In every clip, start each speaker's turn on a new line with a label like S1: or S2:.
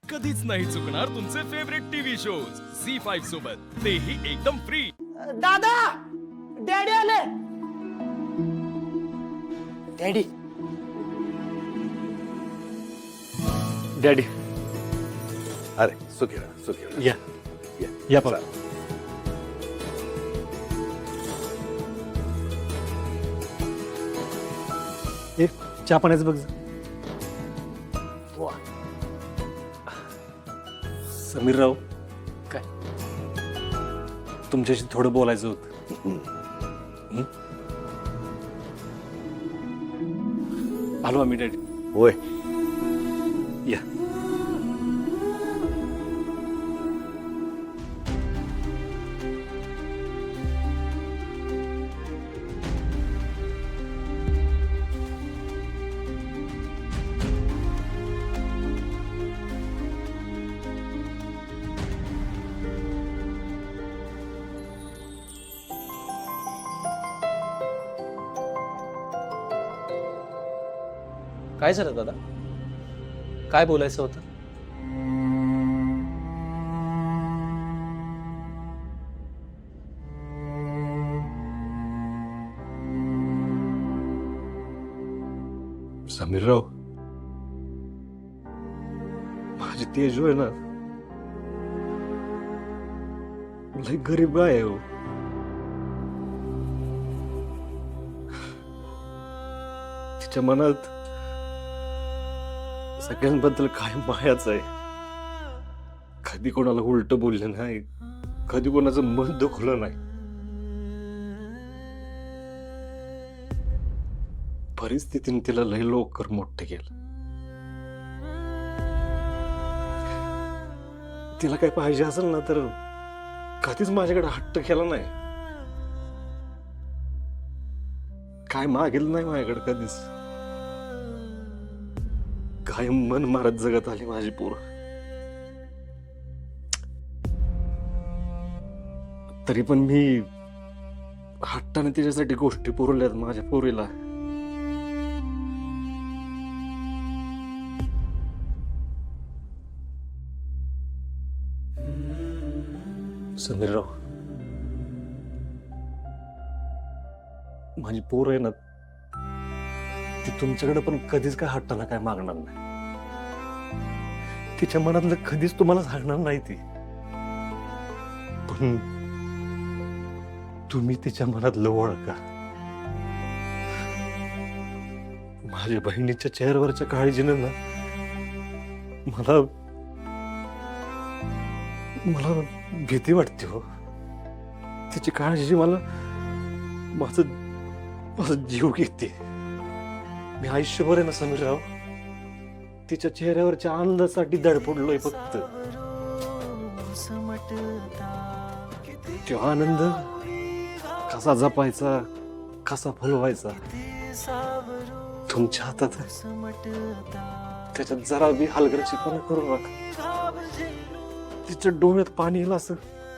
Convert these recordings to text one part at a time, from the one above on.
S1: कधीच नाही चुकणार तुमचे फेवरेट टीव्ही शोज झी5 सोबत, तेही एकदम फ्री।
S2: दादा, डॅडी आले। डॅडी,
S3: डॅडी
S4: अरे सुखी राहा, सुखी राहा.
S3: या
S4: या.
S3: या बाबा.
S4: चला.
S3: एक चहा पाण्याचं बघ.
S4: वा.
S3: समीरराव, काय तुमच्याशी थोडं बोलायचं होतं. आलो आम्ही डॅडी.
S4: होय.
S3: या.
S5: काय झालं दादा? काय बोलायचं होतं?
S3: समीरराव, माझी तेजू आहे ना, लय गरीब आहे हो. तिच्या मनात सगळ्यांबद्दल काय मायाच आहे. कधी कोणाला उलट बोललं नाही, कधी कोणाचं मन दुखलं नाही. परिस्थितीने तिला लय लवकर मोठं केलं. तिला काय पाहिजे असेल ना तर कधीच माझ्याकडे हट्ट केला नाही. काय मागेल नाही माझ्याकडे कधीच. काय मन मारत जगत आली माझी पोर. तरी पण मी हट्टाने तिच्यासाठी गोष्टी पुरवल्यात माझ्या पोरीला. समीरराव, माझी पोर आहे ना, ती तुमच्याकडे पण कधीच काय हट्टाला काय मागणार नाही. तिच्या मनातलं कधीच तुम्हाला सांगणार नाही ती. पण तुम्ही तिच्या मनातलं ओळखा. माझ्या बहिणीच्या चेहऱ्यावरच्या काळजीनं ना मला मला भीती वाटते हो. तिची काळजी मला माझा जीव घेते. मी आयुष्यभर आहे ना समीरराव, तिच्या चेहऱ्यावरच्या आनंदासाठी धडपडलोय फक्त. तो आनंद कसा जपायचा, कसा फुलवायचा तुमच्या हातात आहे. त्याच्यात जरा बी हलगर्जीपणा करू नका. तिच्या डोळ्यात पाणी येईल असं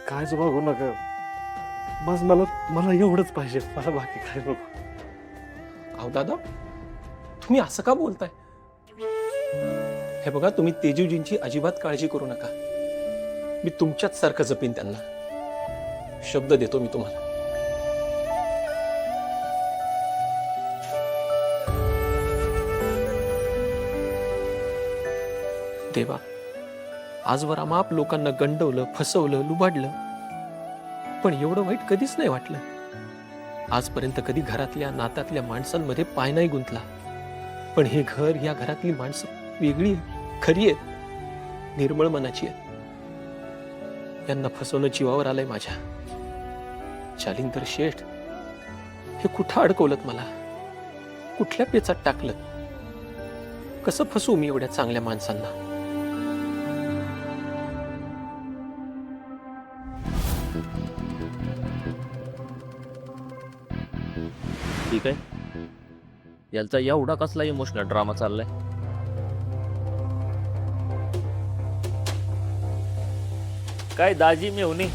S3: कायच बघू नका. बस मला एवढंच पाहिजे, मला बाकी काय नको.
S5: अहो दादा, तुम्ही असं का बोलताय? हे बघा, तुम्ही तेजूजींची अजिबात काळजी करू नका. मी तुमच्याच सारखं जपीन त्यांना. शब्द देतो मी तुम्हाला. देवा, आजवर आमाप लोकांना गंडवलं, फसवलं, लुबाडलं, पण एवढं वाईट कधीच नाही वाटलं. आजपर्यंत कधी घरातल्या नात्यातल्या माणसांमध्ये पाय नाही गुंतला. पण हे घर, या घरातली माणसं वेगळी आहेत, खरी आहेत, निर्मळ मनाची आहेत. यांना फसवणं जीवावर आलंय माझ्या. शालिंदर शेठ हे कुठं अडकवलं मला? कुठल्या पेचात टाकलं? कसं फसवू मी एवढ्या चांगल्या माणसांना?
S6: ठीक आहे, याचा एवढा कसला इमोशनल ड्रामा चाललाय? काय दाजी मेवणी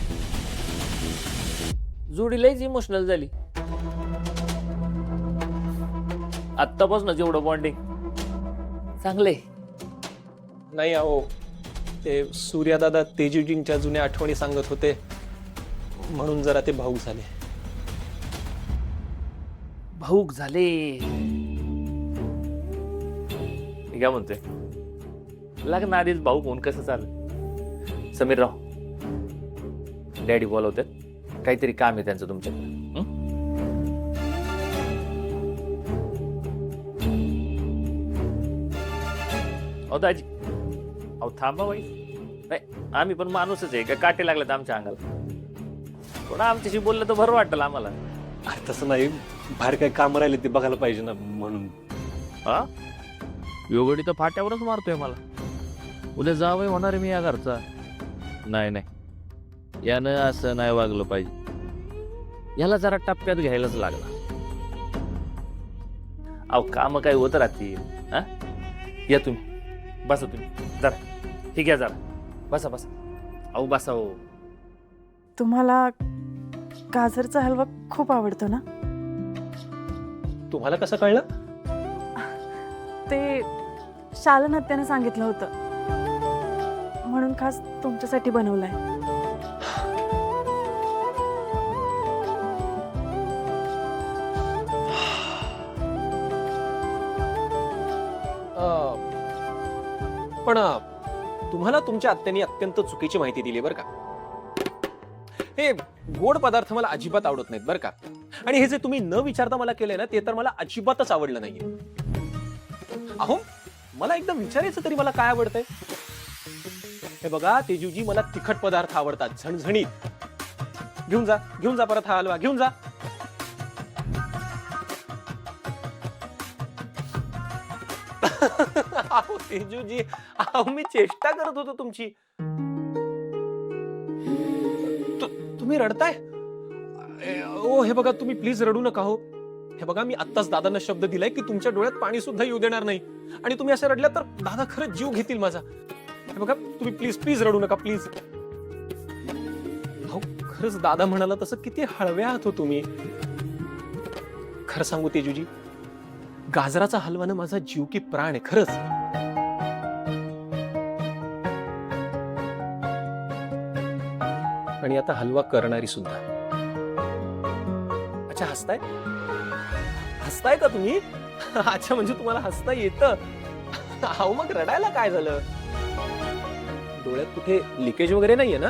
S6: जोडी लईच इमोशनल झाली. आत्तापासूनच एवढं बॉन्डिंग चांगलंय.
S5: नाही अहो, ते सूर्यादादा तेजूजींच्या जुन्या आठवणी सांगत होते म्हणून जरा ते भाऊक झाले.
S6: भाऊक झाले. मी काय म्हणतोय, लग्न आधीच भाऊक होऊन कसं चालेल? समीरराव, डॅडी बोलवतात, काहीतरी काम आहे त्यांचं तुमच्याकडे. अहो दाजी, अहो थांबा बाई. नाही, आम्ही पण माणूसच आहे, का काटे लागलेत आमच्या अंगाला? थोडं आमच्याशी बोललं तर बरं वाटेल आम्हाला.
S3: अरे तसं नाही, बाहेर काही काम राहिले ते बघायला पाहिजे ना म्हणून.
S6: हा, योगडी तर फाट्यावरच मारतोय मला. उद्या जावं होणार आहे मी या घरचा. नाही नाही, यानं असं नाही वागलं पाहिजे. याला जरा टप्प्यात घ्यायलाच लागला. अहो काम काही होत राहतील. हा, या तुम्ही बसा, तुम्ही जरा ठीक आहे, जरा बसा बसा. अहो बसा. हो,
S7: तुम्हाला गाजरचा हलवा खूप आवडतो ना?
S5: तुम्हाला कसं कळलं?
S7: ते शालन हत्याने सांगितलं होतं, म्हणून खास तुमच्यासाठी बनवलाय.
S5: पण तुम्हाला तुमच्या आत्याने अत्यंत चुकीची माहिती दिली बरं का. हे गोड पदार्थ मला अजिबात आवडत नाहीत बरं का. आणि हे जे तुम्ही न विचारता मला केलंय ना, ते तर मला अजिबातच आवडलं नाहीये. अहो, मला एकदम विचारायचं तरी मला काय आवडतंय. हे बघा तेजूजी, मला तिखट पदार्थ आवडतात, झणझणीत. घेऊन जा परत हा हलवा, घेऊन जा. अहो तेजूजी, अहो मी चेष्टा करत होतो तुमची. तुम्ही रडताय? ओ हे बघा, तुम्ही प्लीज रडू नका हो. हे बघा, मी आत्ताच दादांना शब्द दिलाय की तुमच्या डोळ्यात पाणी सुद्धा येऊ देणार नाही. आणि तुम्ही असं रडल्या तर दादा खरंच जीव घेतील माझा. हे बघा, तुम्ही प्लीज प्लीज रडू नका प्लीज. अहो खरंच दादा म्हणाला तसं किती हळव्या आहात हो तुम्ही. खरं सांगू तेजूजी, गाजराचा हलवानं माझा जीव की प्राण आहे खरंच. आणि आता हलवा करणारी सुद्धा. अच्छा, हसताय का तुम्ही? अच्छा, म्हणजे तुम्हाला हसता येतं. अहो मग रडायला काय झालं? डोळ्यात कुठे लिकेज वगैरे नाहीये ना?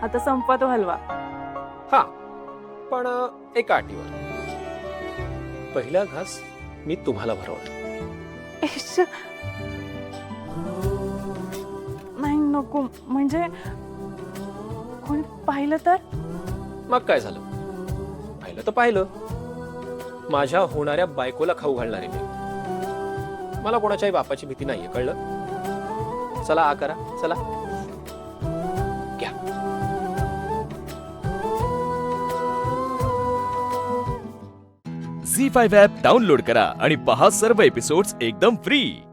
S7: आता संपवा तो हलवा.
S5: हा, पण एका अटीवर. पहिला घास मी तुम्हाला भरवणार.
S7: इश्श. नाही, नको. म्हणजे कोणी पाहिलं तर?
S5: मग काय झालं? पाहिलं तर पाहिलं. माझ्या होणाऱ्या बायकोला खाऊ घालणार आहे मी. मला कोणाच्याही बापाची भीती नाहीये, कळलं? चला आ करा, चला घ्या.
S1: झी5 ॲप डाउनलोड करा आणि पहा सर्व एपिसोड्स एकदम फ्री.